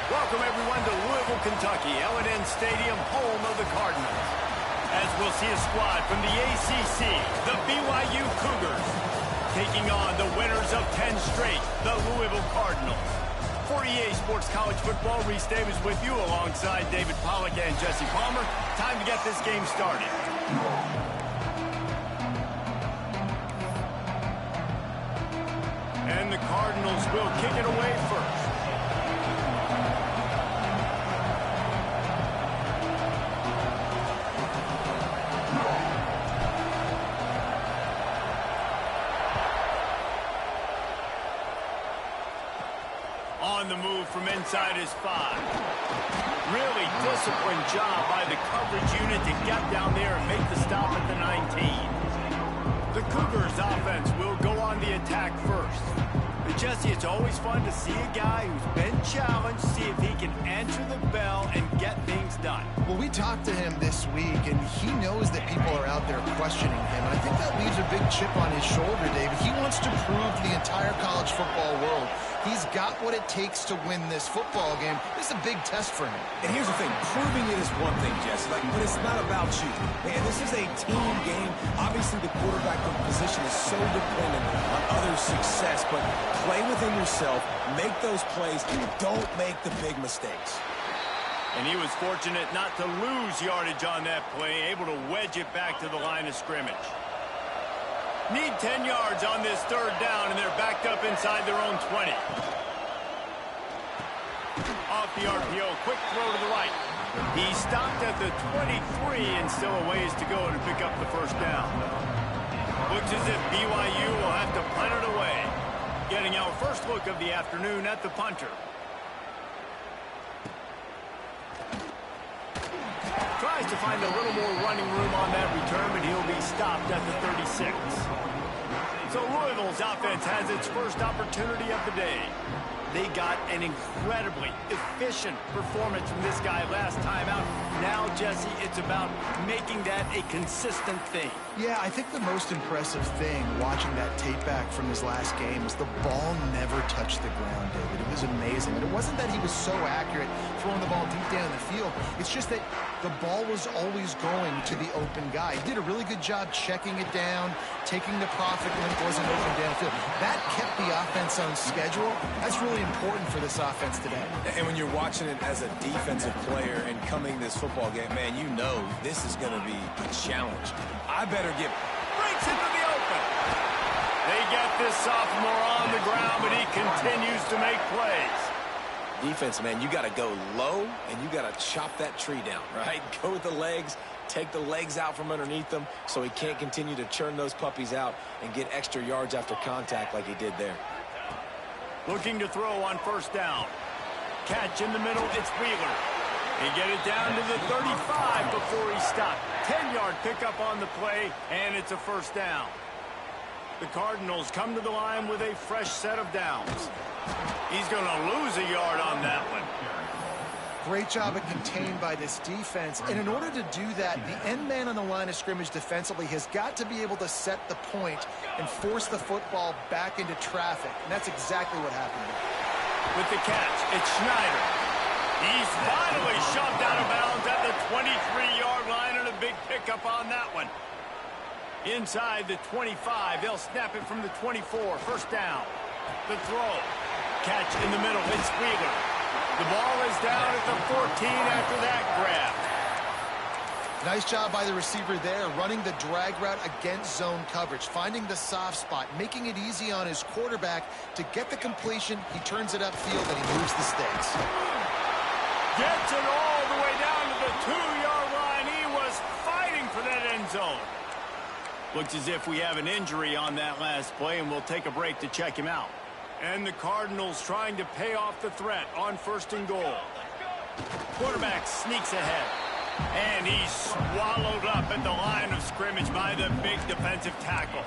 Welcome, everyone, to Louisville, Kentucky, L&N Stadium, home of the Cardinals. As we'll see a squad from the ACC, the BYU Cougars, taking on the winners of 10 straight, the Louisville Cardinals. For EA Sports College Football, Reese Davis with you alongside David Pollack and Jesse Palmer. Time to get this game started. And the Cardinals will kick it away first. On the move from inside his 5. Really disciplined job by the coverage unit to get down there and make the stop at the 19. The Cougars offense will go on the attack first. But Jesse, it's always fun to see a guy who's been challenged, see if he can answer the bell and get things done. Well, we talked to him this week, and he knows that people are out there questioning him. And I think that leaves a big chip on his shoulder, David. He wants to prove to the entire college football world he's got what it takes to win this football game. This is a big test for him. And here's the thing. Proving it is one thing, Jesse, but it's not about you. Man, this is a team game. Obviously, the quarterback position is so dependent on others' success, but play within yourself, make those plays, and don't make the big mistakes. And he was fortunate not to lose yardage on that play, able to wedge it back to the line of scrimmage. Need 10 yards on this third down, and they're backed up inside their own 20. Off the RPO, quick throw to the right. He stopped at the 23 and still a ways to go to pick up the first down. Looks as if BYU will have to punt it away. Getting our first look of the afternoon at the punter. Tries to find a little more running room on that return, but he'll be stopped at the 36. So Louisville's offense has its first opportunity of the day. They got an incredibly efficient performance from this guy last time out. Now, Jesse, it's about making that a consistent thing. Yeah, I think the most impressive thing watching that tape back from his last game is the ball never touched the ground, David. It was amazing. And it wasn't that he was so accurate throwing the ball deep down the field. It's just that the ball was always going to the open guy. He did a really good job checking it down, taking the profit when it wasn't open downfield. That kept the offense on schedule. That's really important for this offense today. And when you're watching it as a defensive player and coming this football game, man, you know this is going to be a challenge. I better get... Breaks into the open. They get this sophomore on the ground, but he continues to make plays. Defense, man, you got to go low, and you got to chop that tree down, right? Go with the legs, take the legs out from underneath them so he can't continue to churn those puppies out and get extra yards after contact like he did there. Looking to throw on first down. Catch in the middle, it's Wheeler. He get it down to the 35 before he stopped. 10-yard pickup on the play, and it's a first down. The Cardinals come to the line with a fresh set of downs. He's going to lose a yard on that one. Great job at contained by this defense. And in order to do that, the end man on the line of scrimmage defensively has got to be able to set the point and force the football back into traffic. And that's exactly what happened. With the catch, it's Schneider. He's finally shoved out of bounds at the 23-yard line, and a big pickup on that one. Inside the 25, they'll snap it from the 24. First down. The throw. Catch in the middle. It's Wheeler. The ball is down at the 14 after that grab. Nice job by the receiver there, running the drag route against zone coverage, finding the soft spot, making it easy on his quarterback to get the completion. He turns it upfield, and he moves the stakes. Gets it all the way down to the 2-yard line. He was fighting for that end zone. Looks as if we have an injury on that last play, and we'll take a break to check him out. And the Cardinals trying to pay off the threat on first and goal. Quarterback sneaks ahead. And he's swallowed up at the line of scrimmage by the big defensive tackle.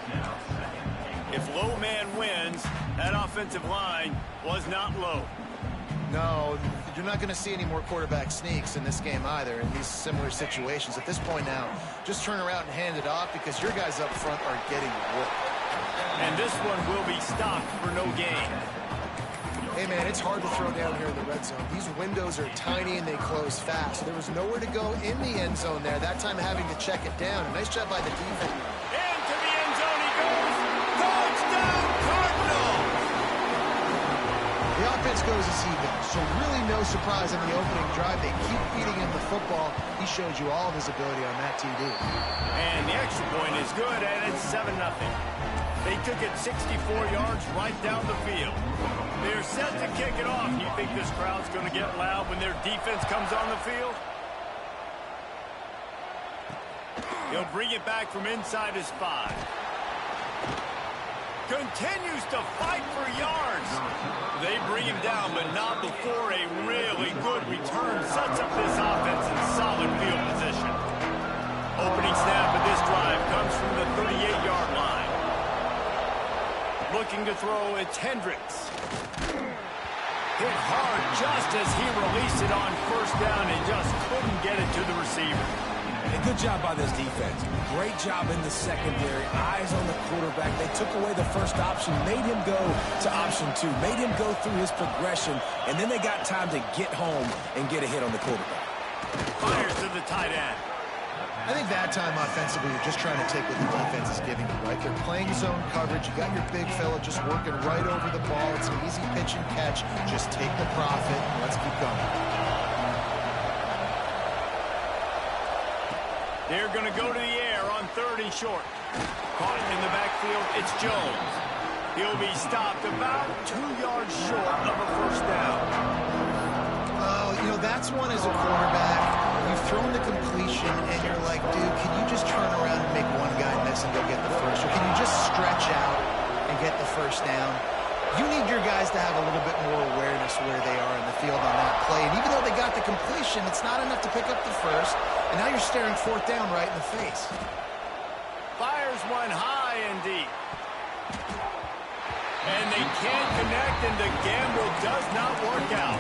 If low man wins, that offensive line was not low. No, you're not going to see any more quarterback sneaks in this game either in these similar situations. At this point now, just turn around and hand it off because your guys up front are getting whooped. And this one will be stopped for no gain. Hey, man, it's hard to throw down here in the red zone. These windows are tiny and they close fast. So there was nowhere to go in the end zone there. That time having to check it down. A nice job by the defense. Into the end zone he goes. Touchdown, Cardinals! The offense goes as he goes. So really no surprise on the opening drive. They keep feeding him the football. He showed you all of his ability on that TD. And the extra point is good, and it's 7-0. They took it 64 yards right down the field. They're set to kick it off. You think this crowd's going to get loud when their defense comes on the field? He'll bring it back from inside his 5. Continues to fight for yards. They bring him down, but not before a really good return sets up this offense in solid field position. Opening snap of this drive comes from the 38-yard line. Looking to throw, it's Hendricks. Hit hard just as he released it on first down and just couldn't get it to the receiver. A good job by this defense. Great job in the secondary. Eyes on the quarterback. They took away the first option, made him go to option 2, made him go through his progression, and then they got time to get home and get a hit on the quarterback. Fires to the tight end. I think that time offensively, you're just trying to take what the defense is giving you, right? They're playing zone coverage. You got your big fella just working right over the ball. It's an easy pitch and catch. Just take the profit and let's keep going. They're going to go to the air on 3rd and short. Caught in the backfield, it's Jones. He'll be stopped about 2 yards short of a first down. Oh, you know, that's one as a quarterback. You've thrown the completion, and you're like, dude, can you just turn around and make one guy miss and go get the first? Or can you just stretch out and get the first down? You need your guys to have a little bit more awareness where they are in the field on that play. And even though they got the completion, it's not enough to pick up the first. And now you're staring 4th down right in the face. Fires one high and deep. And they can't connect, and the gamble does not work out.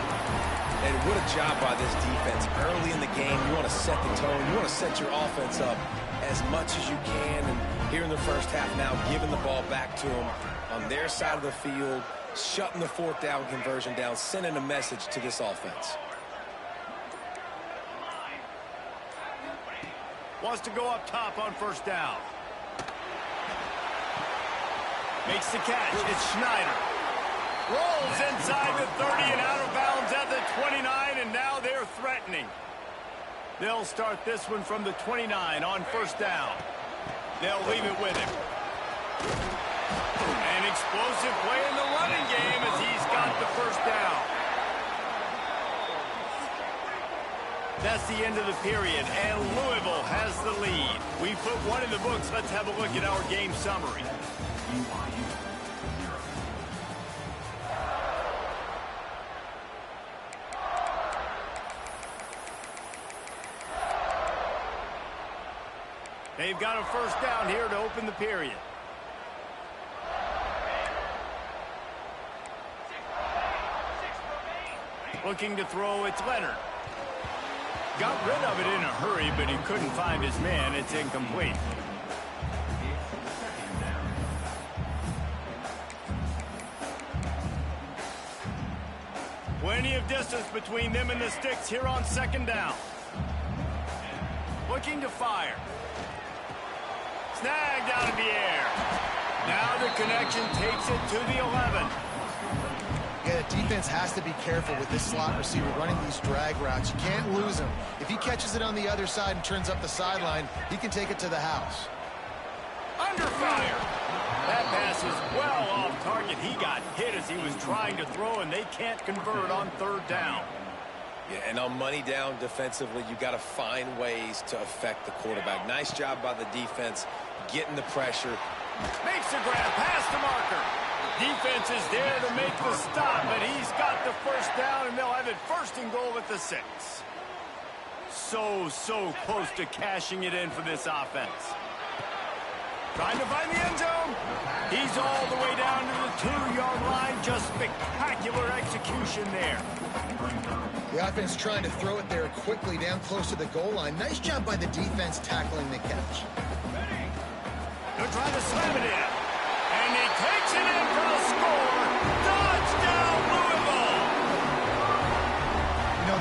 And what a job by this defense. Early in the game, you want to set the tone. You want to set your offense up as much as you can. And here in the first half now, giving the ball back to them on their side of the field, shutting the 4th down conversion down, sending a message to this offense. Wants to go up top on first down. Makes the catch. It's Schneider. Rolls inside the 30 and out of bounds at the 29, and now they're threatening. They'll start this one from the 29 on first down. They'll leave it with him. An explosive play in the running game as he's got the first down. That's the end of the period, and Louisville has the lead. We put one in the books. Let's have a look at our game summary. They've got a first down here to open the period. Looking to throw, it's Leonard. Got rid of it in a hurry, but he couldn't find his man. It's incomplete. Plenty of distance between them and the sticks here on 2nd down. Looking to fire. Snagged out of the air. Now the connection takes it to the 11. Yeah, the defense has to be careful with this slot receiver running these drag routes. You can't lose him. If he catches it on the other side and turns up the sideline, he can take it to the house. Under fire. That pass is well off target. He got hit as he was trying to throw, and they can't convert on 3rd down. Yeah, and on money down defensively, you got to find ways to affect the quarterback. Nice job by the defense, getting the pressure. Makes the grab past the marker. Defense is there to make the stop, but he's got the first down, and they'll have it 1st and goal at the 6. So close to cashing it in for this offense. Trying to find the end zone. He's all the way down to the 2-yard line. Just spectacular execution there. The offense trying to throw it there quickly down close to the goal line. Nice job by the defense tackling the catch. They're trying to slam it in. And he takes it in for the score. Touchdown, Louisville.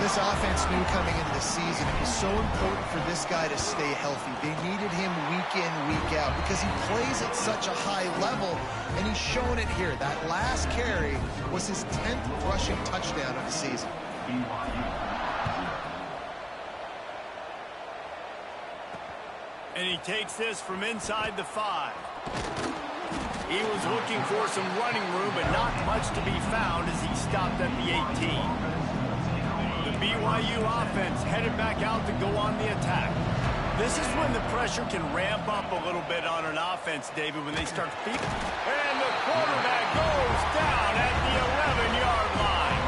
This offense knew coming into the season it was so important for this guy to stay healthy. They needed him week in, week out because he plays at such a high level, and he's shown it here. That last carry was his 10th rushing touchdown of the season. And he takes this from inside the 5. He was looking for some running room, but not much to be found as he stopped at the 18. The BYU offense headed back out to go on the attack. This is when the pressure can ramp up a little bit on an offense, David, when they start feeding. And the quarterback goes down at the 11-yard line.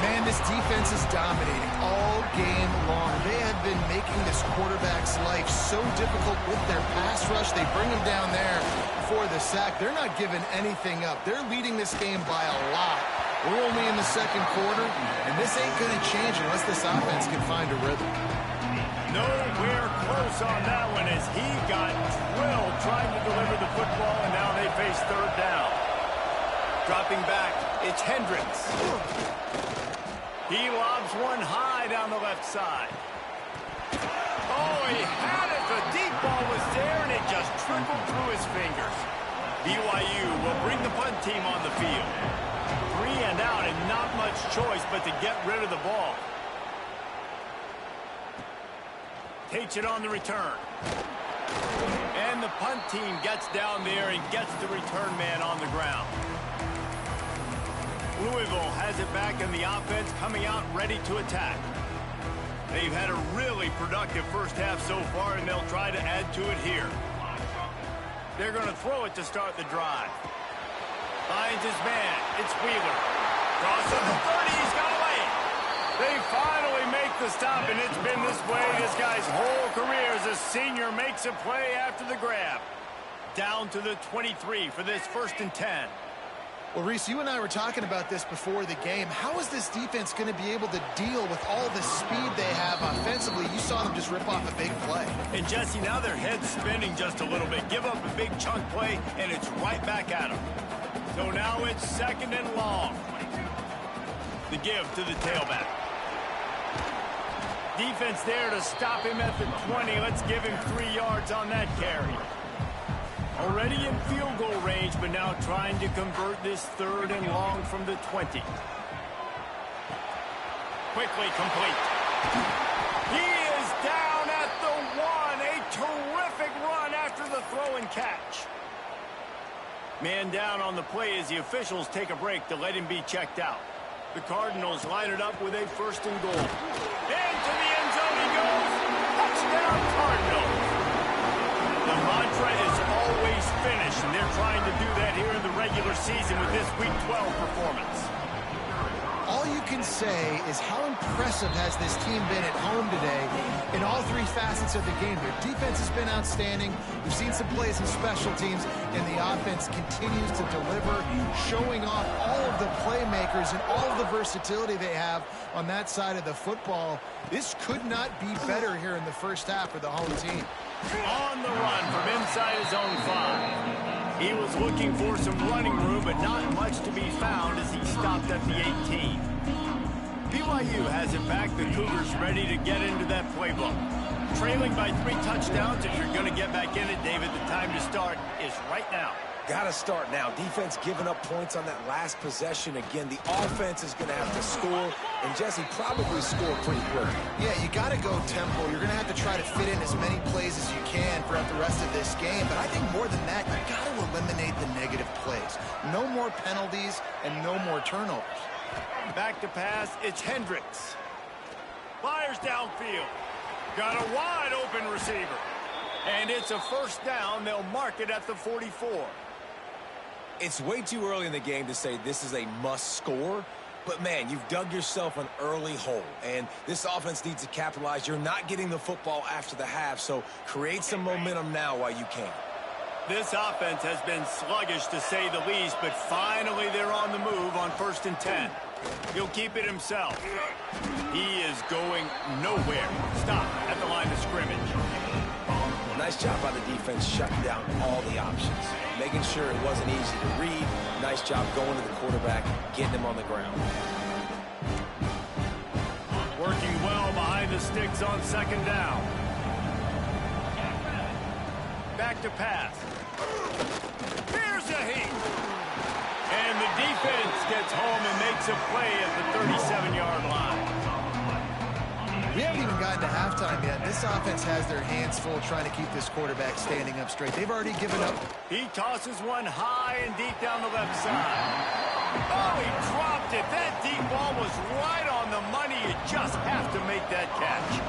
Man, this defense is dominating all game long. They have been making this quarterback's life so difficult with their pass rush. They bring him down there for the sack. They're not giving anything up. They're leading this game by a lot. We're only in the second quarter, and this ain't going to change unless this offense can find a rhythm. Nowhere close on that one as he got drilled trying to deliver the football, and now they face third down. Dropping back, it's Hendricks. He lobs one high down the left side. Oh, he had it. The deep ball was there, and it just trickled through his fingers. BYU will bring the punt team on the field. 3 and out, and not much choice but to get rid of the ball. Takes it on the return. And the punt team gets down there and gets the return man on the ground. Louisville has it back in the offense, coming out ready to attack. They've had a really productive first half so far, and they'll try to add to it here. They're going to throw it to start the drive. Finds his man. It's Wheeler. Crosses the 30. He's got away. They finally make the stop, and it's been this way this guy's whole career as a senior makes a play after the grab. Down to the 23 for this 1st and 10. Well, Reese, you and I were talking about this before the game. How is this defense going to be able to deal with all the speed they have offensively? You saw them just rip off a big play. And, Jesse, now their head's spinning just a little bit. Give up a big chunk play, and it's right back at them. So now it's 2nd and long. The give to the tailback. Defense there to stop him at the 20. Let's give him 3 yards on that carry. Already in field goal range, but now trying to convert this 3rd and long from the 20. Quickly complete. He is down at the 1. A terrific run after the throw and catch. Man down on the play as the officials take a break to let him be checked out. The Cardinals line it up with a 1st and goal. Into the end zone he goes. Touchdown Cardinals. The mantra is always finish, and they're trying to do that here in the regular season with this Week 12 performance. All you can say is how impressive has this team been at home today in all 3 facets of the game. Their defense has been outstanding. We've seen some plays in special teams, and the offense continues to deliver, showing off all of the playmakers and all of the versatility they have on that side of the football. This could not be better here in the first half for the home team. On the run from inside his own 5. He was looking for some running room, but not much to be found as he stopped at the 18. BYU has it back. The Cougars ready to get into that playbook. Trailing by 3 touchdowns. If you're going to get back in it, David, the time to start is right now. Got to start now. Defense giving up points on that last possession. Again, the offense is going to have to score, and Jesse probably score pretty quick. Yeah, you got to go tempo. You're going to have to try to fit in as many plays as you can throughout the rest of this game. But I think more than that, you got to eliminate the negative plays. No more penalties and no more turnovers. Back to pass, it's Hendricks. Fires downfield. Got a wide open receiver. And it's a 1st down. They'll mark it at the 44. It's way too early in the game to say this is a must score, but man, you've dug yourself an early hole, and this offense needs to capitalize. You're not getting the football after the half, so create some momentum now while you can. This offense has been sluggish to say the least, but finally they're on the move on 1st and 10. He'll keep it himself. He is going nowhere. Stop at the line of scrimmage. Nice job by the defense shutting down all the options, making sure it wasn't easy to read. Nice job going to the quarterback, getting him on the ground. sticks on second down. Back to pass. Here's a heat. And the defense gets home and makes a play at the 37-yard line. We haven't even gotten to halftime yet. This offense has their hands full trying to keep this quarterback standing up straight. They've already given up. He tosses one high and deep down the left side. Oh, he dropped it. That deep ball was right on the money. You just have to make that catch.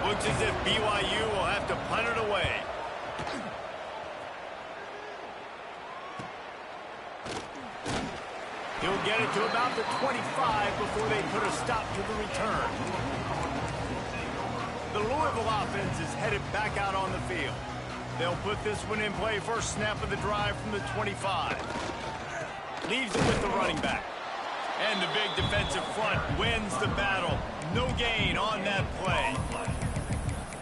Looks as if BYU will have to punt it away. He'll get it to about the 25 before they put a stop to the return. The Louisville offense is headed back out on the field. They'll put this one in play first snap of the drive from the 25. Leaves it with the running back. And the big defensive front wins the battle. No gain on that play.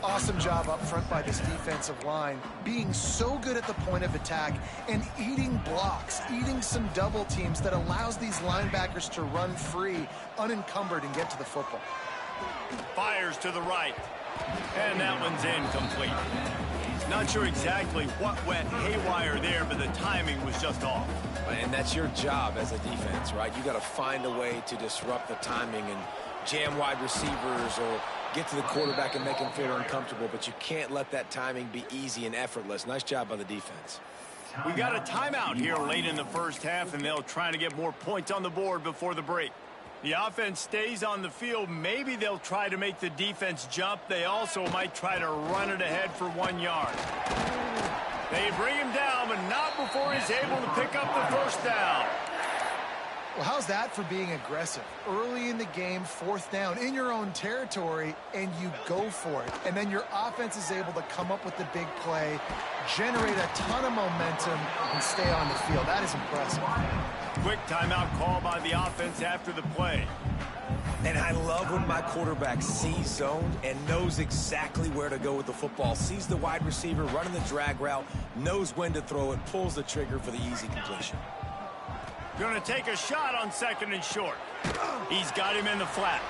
Awesome job up front by this defensive line, being so good at the point of attack and eating blocks, eating some double teams that allows these linebackers to run free, unencumbered, and get to the football. Fires to the right. And that one's incomplete. Not sure exactly what went haywire there, but the timing was just off. And that's your job as a defense, right? You got to find a way to disrupt the timing and jam wide receivers or get to the quarterback and make him feel uncomfortable, but you can't let that timing be easy and effortless. Nice job by the defense. We got a timeout here late in the first half, and they'll try to get more points on the board before the break. The offense stays on the field. Maybe they'll try to make the defense jump. They also might try to run it ahead for 1 yard. They bring him down, but not before he's able to pick up the first down. Well, how's that for being aggressive? Early in the game, fourth down, in your own territory, and you go for it. And then your offense is able to come up with the big play, generate a ton of momentum, and stay on the field. That is impressive. Quick timeout call by the offense after the play. And I love when my quarterback sees zoned and knows exactly where to go with the football. Sees the wide receiver running the drag route, knows when to throw it, pulls the trigger for the easy completion. Going to take a shot on second and short. He's got him in the flat.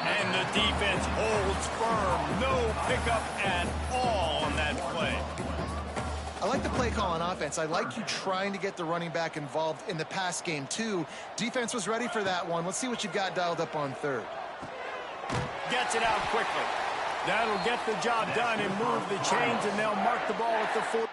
And the defense holds firm. No pickup at all on that play. I like the play call on offense. I like you trying to get the running back involved in the pass game, too. Defense was ready for that one. Let's see what you got dialed up on third. Gets it out quickly. That'll get the job done and move the chains, and they'll mark the ball at the 4.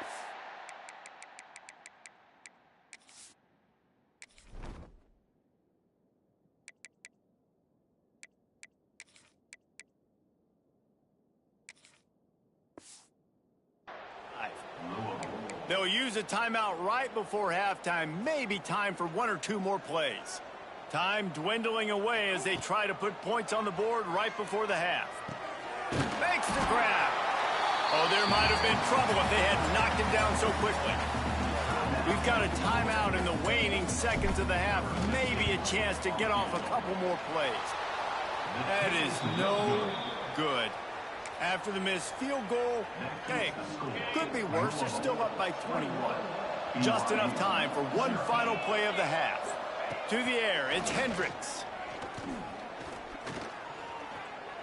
They'll use a timeout right before halftime. Maybe time for 1 or 2 more plays. Time dwindling away as they try to put points on the board right before the half. Makes the grab. Oh, there might have been trouble if they had knocked him down so quickly. We've got a timeout in the waning seconds of the half. Maybe a chance to get off a couple more plays. That is no good. After the missed field goal, hey, could be worse. They're still up by 21. Just enough time for one final play of the half. To the air, it's Hendricks.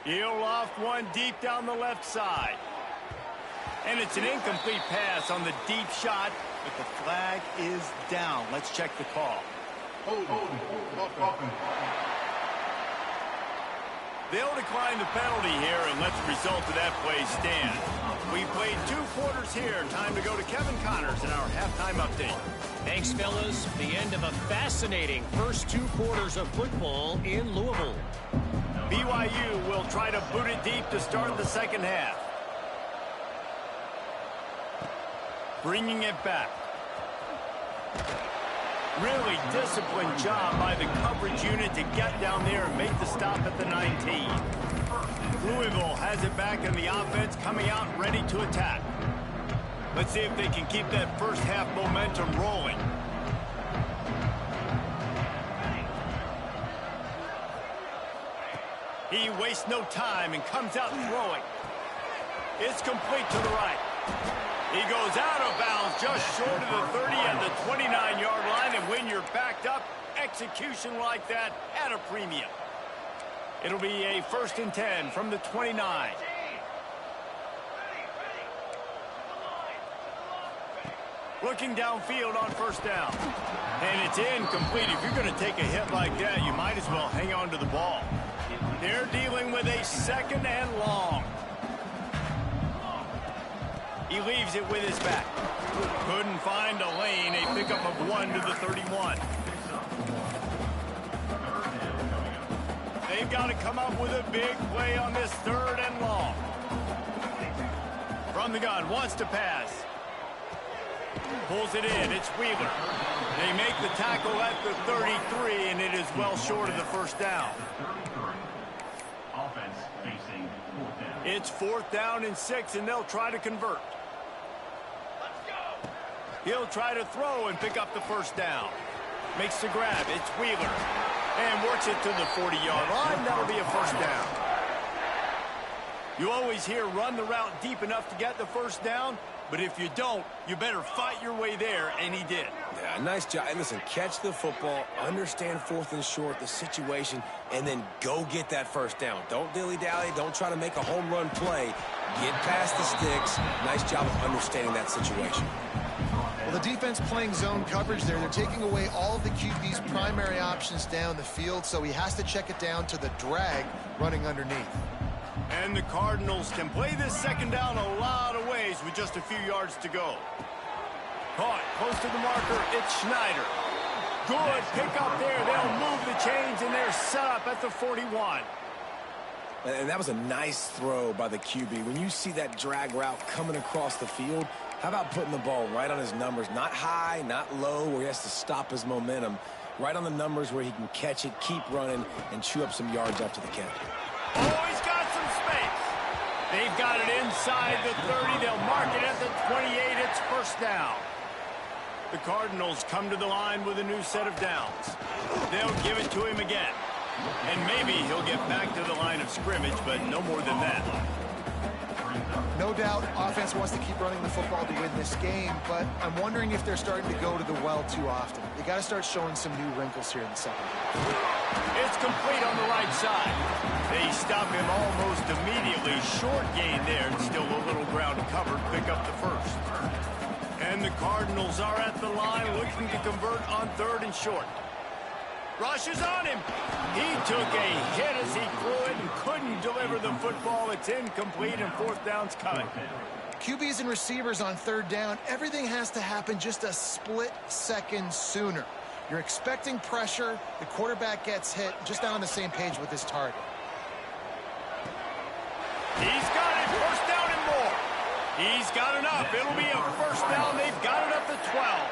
He'll loft one deep down the left side. And it's an incomplete pass on the deep shot, but the flag is down. Let's check the call. They'll decline the penalty here and let the result of that play stand. We played 2 quarters here. Time to go to Kevin Connors in our halftime update. Thanks, fellas. The end of a fascinating first 2 quarters of football in Louisville. BYU will try to boot it deep to start the second half. Bringing it back. Really disciplined job by the coverage unit to get down there and make the stop at the 19. Louisville has it back in the offense, coming out ready to attack. Let's see if they can keep that first half momentum rolling. He wastes no time and comes out throwing. It's complete to the right. He goes out of bounds just short of the 30 and the 29-yard line, and when you're backed up, execution like that at a premium. It'll be a 1st and 10 from the 29. Looking downfield on 1st down. And it's incomplete. If you're going to take a hit like that, you might as well hang on to the ball. They're dealing with a 2nd and long. He leaves it with his back. Couldn't find a lane. A pickup of 1 to the 31. They've got to come up with a big play on this 3rd and long. From the gun, wants to pass. Pulls it in. It's Wheeler. They make the tackle at the 33, and it is well short of the 1st down. It's 4th down and 6, and they'll try to convert. He'll try to throw and pick up the 1st down. Makes the grab. It's Wheeler. And works it to the 40-yard line. That'll be a 1st down. You always hear run the route deep enough to get the 1st down. But if you don't, you better fight your way there, and he did. Yeah, nice job. And listen, catch the football, understand 4th and short, the situation, and then go get that 1st down. Don't dilly-dally. Don't try to make a home run play. Get past the sticks. Nice job of understanding that situation. Well, the defense playing zone coverage there. They're taking away all of the QB's primary options down the field, so he has to check it down to the drag running underneath. And the Cardinals can play this 2nd down a lot of ways with just a few yards to go. Caught close to the marker. It's Schneider. Good pick up there. They'll move the chains, and they're set up at the 41. And that was a nice throw by the QB. When you see that drag route coming across the field, how about putting the ball right on his numbers? Not high, not low, where he has to stop his momentum. Right on the numbers where he can catch it, keep running, and chew up some yards after the catch. Oh, he's got some space. They've got it inside the 30. They'll mark it at the 28. It's 1st down. The Cardinals come to the line with a new set of downs. They'll give it to him again. And maybe he'll get back to the line of scrimmage, but no more than that. No doubt, offense wants to keep running the football to win this game, but I'm wondering if they're starting to go to the well too often. They got to start showing some new wrinkles here in the 2nd. It's complete on the right side. They stop him almost immediately. Short gain there, and still a little ground covered. Pick up the 1st. And the Cardinals are at the line looking to convert on 3rd and short. Rushes on him. He took a hit as he threw it and couldn't deliver the football. It's incomplete, and 4th down's coming. QBs and receivers on 3rd down, everything has to happen just a split second sooner. You're expecting pressure. The quarterback gets hit, just not on the same page with his target. He's got it. 1st down and more. He's got enough. It'll be a 1st down. They've got it up to 12.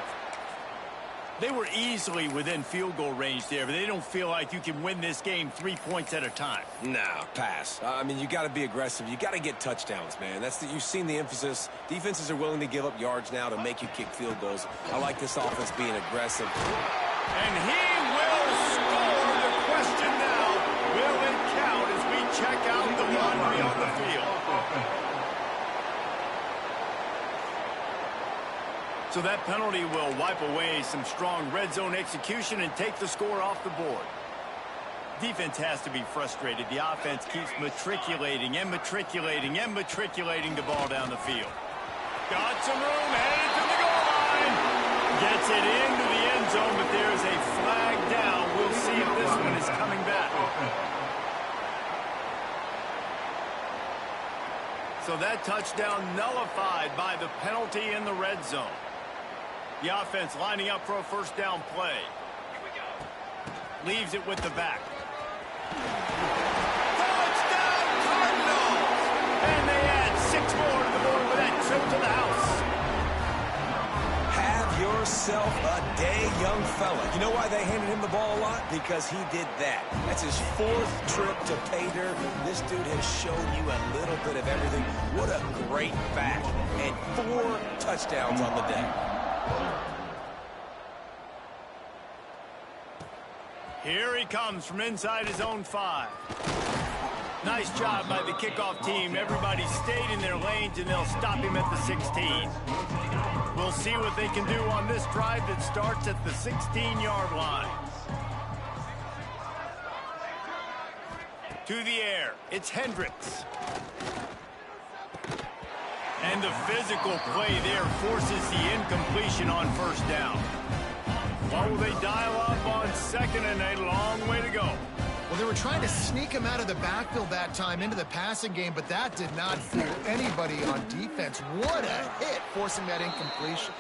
They were easily within field goal range there, but they don't feel like you can win this game 3 points at a time. Nah, pass. I mean, you got to be aggressive. You got to get touchdowns, man. You've seen the emphasis. Defenses are willing to give up yards now to make you kick field goals. I like this offense being aggressive. And he will score. The question now, will it count as we check out the laundry on the field? So that penalty will wipe away some strong red zone execution and take the score off the board. Defense has to be frustrated. The offense keeps matriculating and matriculating and matriculating the ball down the field. Got some room, headed to the goal line. Gets it into the end zone, but there's a flag down. We'll see if this one is coming back. So that touchdown nullified by the penalty in the red zone. The offense lining up for a 1st down play. Leaves it with the back. Touchdown, Cardinals! And they add 6 more to the board with that trip to the house. Have yourself a day, young fella. You know why they handed him the ball a lot? Because he did that. That's his 4th trip to pay dirt. This dude has shown you a little bit of everything. What a great back. And 4 touchdowns on the day. Here he comes from inside his own 5. Nice job by the kickoff team. Everybody stayed in their lanes, and they'll stop him at the 16. We'll see what they can do on this drive that starts at the 16-yard line. To the air. It's Hendricks. And the physical play there forces the incompletion on first down. What will they dial up on second, and a long way to go? Well, they were trying to sneak him out of the backfield that time into the passing game, but that did not fool anybody on defense. What a hit, forcing that incompletion.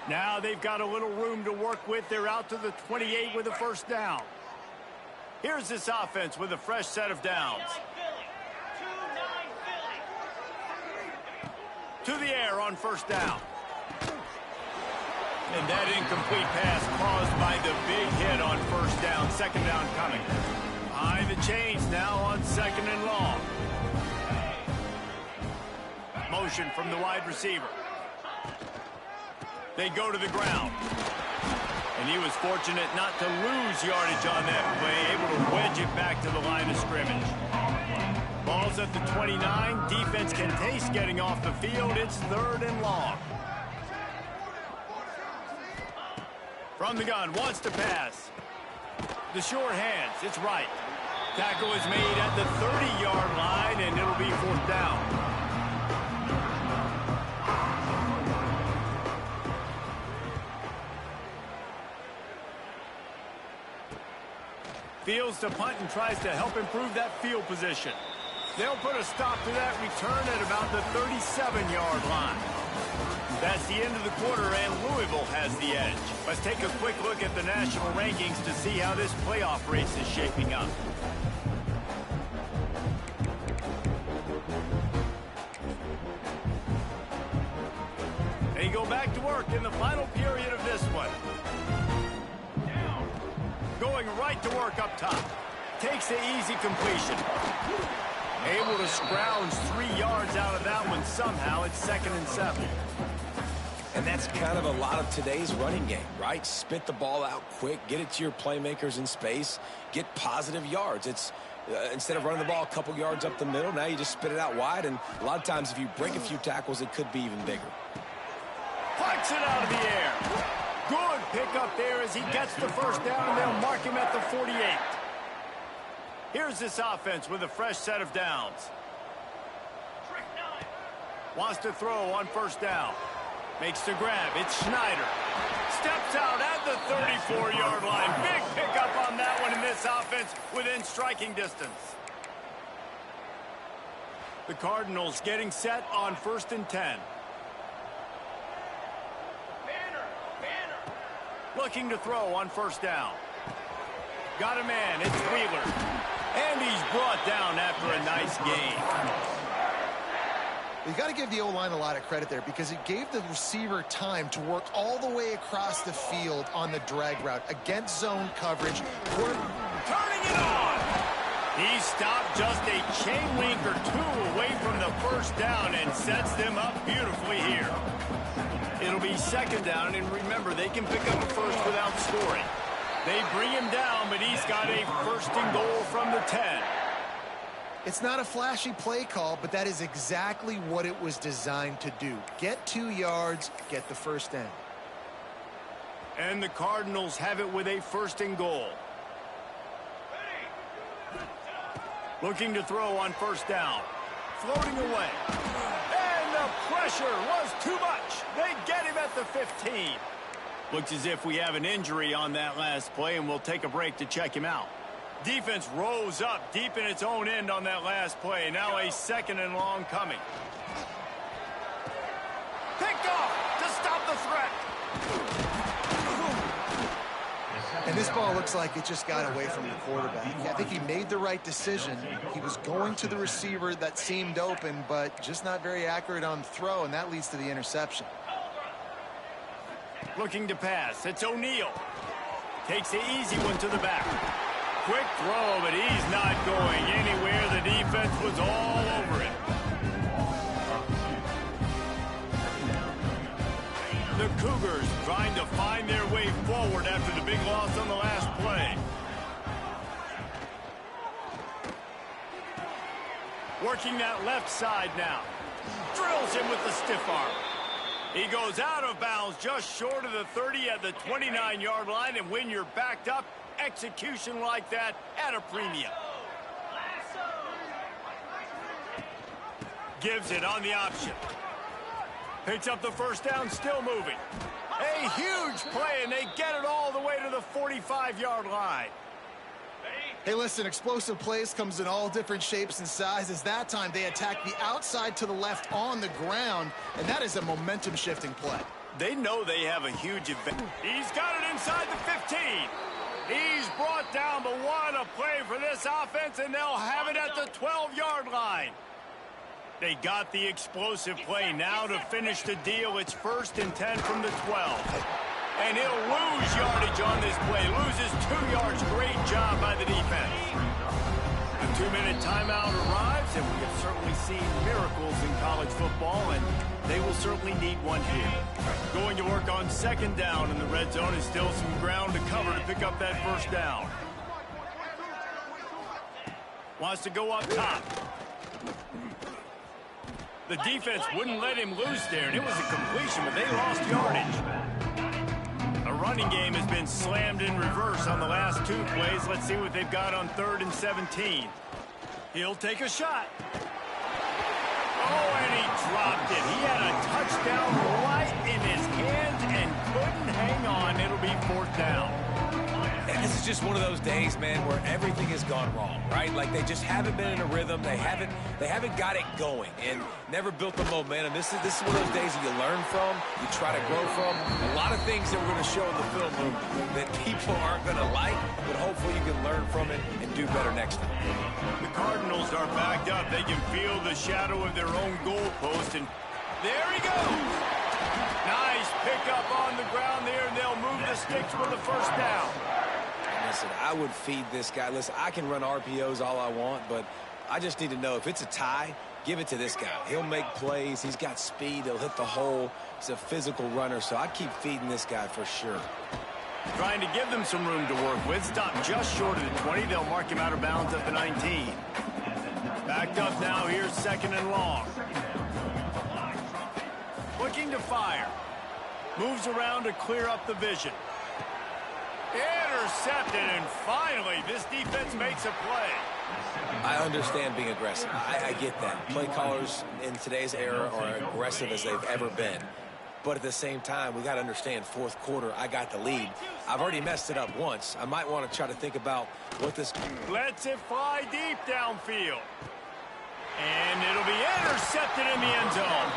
Now they've got a little room to work with. They're out to the 28 with a first down. Here's this offense with a fresh set of downs. To the air on first down. And that incomplete pass caused by the big hit on first down. Second down coming. Behind the chains now on second and long. Motion from the wide receiver. They go to the ground. And he was fortunate not to lose yardage on that play, able to wedge it back to the line of scrimmage. Ball's at the 29. Defense can taste getting off the field. It's third and long. From the gun, wants to pass. The short hands, it's right. Tackle is made at the 30-yard line, and it'll be fourth down. Fields to punt and tries to help improve that field position. They'll put a stop to that return at about the 37-yard line. That's the end of the quarter, and Louisville has the edge. Let's take a quick look at the national rankings to see how this playoff race is shaping up. They go back to work in the final period of this one. Going right to work up top. Takes the easy completion. Able to scrounge 3 yards out of that one somehow. It's 2nd and 7. And that's kind of a lot of today's running game, right? Spit the ball out quick, get it to your playmakers in space, get positive yards. It's instead of running the ball a couple yards up the middle, now you just spit it out wide, and a lot of times if you break a few tackles, it could be even bigger. Flicks it out of the air. Good pickup there as he gets the first down, and they'll mark him at the 48. Here's this offense with a fresh set of downs. Wants to throw on first down. Makes the grab. It's Schneider. Steps out at the 34-yard line. Big pickup on that one in this offense within striking distance. The Cardinals getting set on 1st and 10. Looking to throw on first down. Got a man. It's Wheeler. And he's brought down after a nice game. You got to give the O-line a lot of credit there because it gave the receiver time to work all the way across the field on the drag route against zone coverage. Turning it on! He stopped just a chain link or two away from the first down and sets them up beautifully here. It'll be 2nd down, and remember, they can pick up a first without scoring. They bring him down, but he's got a 1st and goal from the 10. It's not a flashy play call, but that is exactly what it was designed to do. Get 2 yards, get the first down. And the Cardinals have it with a 1st and goal. Looking to throw on first down. Floating away. And the pressure was too much. They get him at the 15. Looks as if we have an injury on that last play, and we'll take a break to check him out. Defense rose up deep in its own end on that last play. Now a 2nd and long coming. Picked off to stop the threat. And this ball looks like it just got away from the quarterback. I think he made the right decision. He was going to the receiver that seemed open, but just not very accurate on throw, and that leads to the interception. Looking to pass. It's O'Neal. Takes the easy one to the back. Quick throw, but he's not going anywhere. The defense was all over it. The Cougars trying to find their way forward after the big loss on the last play. Working that left side now. Drills him with the stiff arm. He goes out of bounds just short of the 30 at the 29-yard line, and when you're backed up, execution like that at a premium. Gives it on the option. Picks up the first down, still moving. A huge play, and they get it all the way to the 45-yard line. Hey, listen, explosive plays comes in all different shapes and sizes. That time, they attack the outside to the left on the ground, and that is a momentum-shifting play. They know they have a huge event. He's got it inside the 15. He's brought down, but what a play for this offense, and they'll have it at the 12-yard line. They got the explosive play. Now to finish the deal, it's 1st and 10 from the 12. And he'll lose yardage on this play. Loses 2 yards. Great job by the defense. The 2-minute timeout arrives, and we have certainly seen miracles in college football, and they will certainly need one here. Going to work on 2nd down in the red zone, is still some ground to cover to pick up that 1st down. Wants to go up top. The defense wouldn't let him loose there, and it was a completion, but they lost yardage. The running game has been slammed in reverse on the last 2 plays. Let's see what they've got on 3rd and 17. He'll take a shot. Oh, and he dropped it. He had a touchdown right in his hands and couldn't hang on. It'll be 4th down. And this is just one of those days, man, where everything has gone wrong, right? Like they just haven't been in a rhythm. They haven't got it going and never built the momentum. This is one of those days that you learn from, you try to grow from. A lot of things that we're going to show in the film room that people aren't going to like, but hopefully you can learn from it and do better next time. The Cardinals are backed up. They can feel the shadow of their own goalpost, and there he goes. Nice pickup on the ground there, and they'll move the sticks with the 1st down. Listen, I would feed this guy. Listen, I can run RPOs all I want, but I just need to know if it's a tie, give it to this guy. He'll make plays. He's got speed. He'll hit the hole. He's a physical runner, so I'd keep feeding this guy for sure. Trying to give them some room to work with. Stop just short of the 20. They'll mark him out of bounds at the 19. Backed up now. Here's 2nd and long. Looking to fire. Moves around to clear up the vision. Intercepted, and finally, this defense makes a play. I understand being aggressive. I get that. Play callers in today's era are aggressive as they've ever been. But at the same time, we got to understand 4th quarter, I got the lead. I've already messed it up once. I might want to try to think about what this... Lets it fly deep downfield. And it'll be intercepted in the end zone.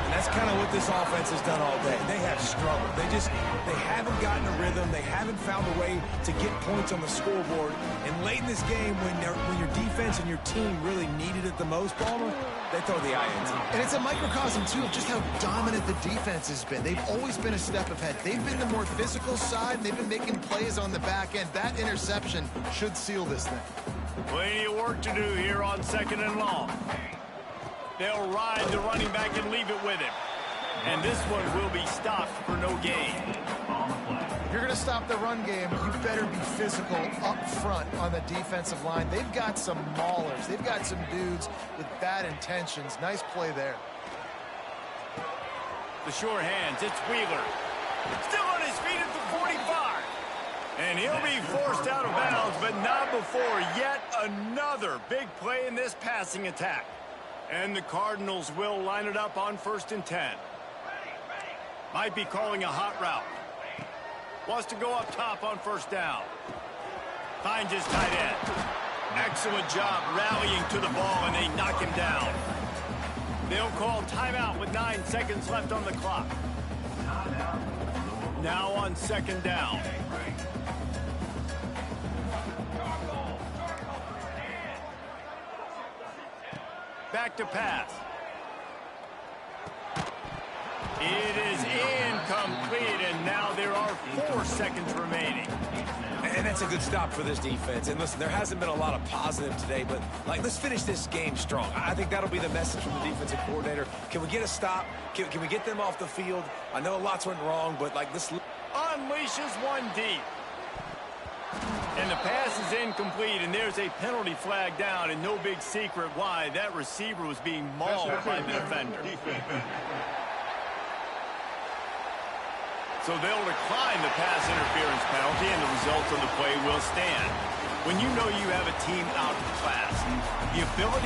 And that's kind of what this offense has done all day. They have struggled. They haven't gotten a rhythm. They haven't found a way to get points on the scoreboard. And late in this game, when your defense and your team really needed it the most, Palmer, they throw the INT. And it's a microcosm, too, of just how dominant the defense has been. They've always been a step ahead. They've been the more physical side, and they've been making plays on the back end. That interception should seal this thing. Plenty of work to do here on 2nd and long. They'll ride the running back and leave it with him. And this one will be stopped for no gain. If you're going to stop the run game, you better be physical up front on the defensive line. They've got some maulers. They've got some dudes with bad intentions. Nice play there. The sure hands, it's Wheeler. Still on his feet at the 45. And he'll be forced out of bounds, but not before yet another big play in this passing attack. And the Cardinals will line it up on 1st and 10. Might be calling a hot route. Wants to go up top on 1st down. Finds his tight end. Excellent job rallying to the ball, and they knock him down. They'll call timeout with 9 seconds left on the clock. Now on 2nd down. Back to pass. It is incomplete, and now there are 4 seconds remaining. And that's a good stop for this defense. And listen, there hasn't been a lot of positive today, but let's finish this game strong. I think that'll be the message from the defensive coordinator. Can we get a stop? Can we get them off the field? I know lots went wrong, but this unleashes one deep. And the pass is incomplete, and there's a penalty flag down, and no big secret why. That receiver was being mauled by the defender. So they'll decline the pass interference penalty, and the results of the play will stand. When you know you have a team out of class, the ability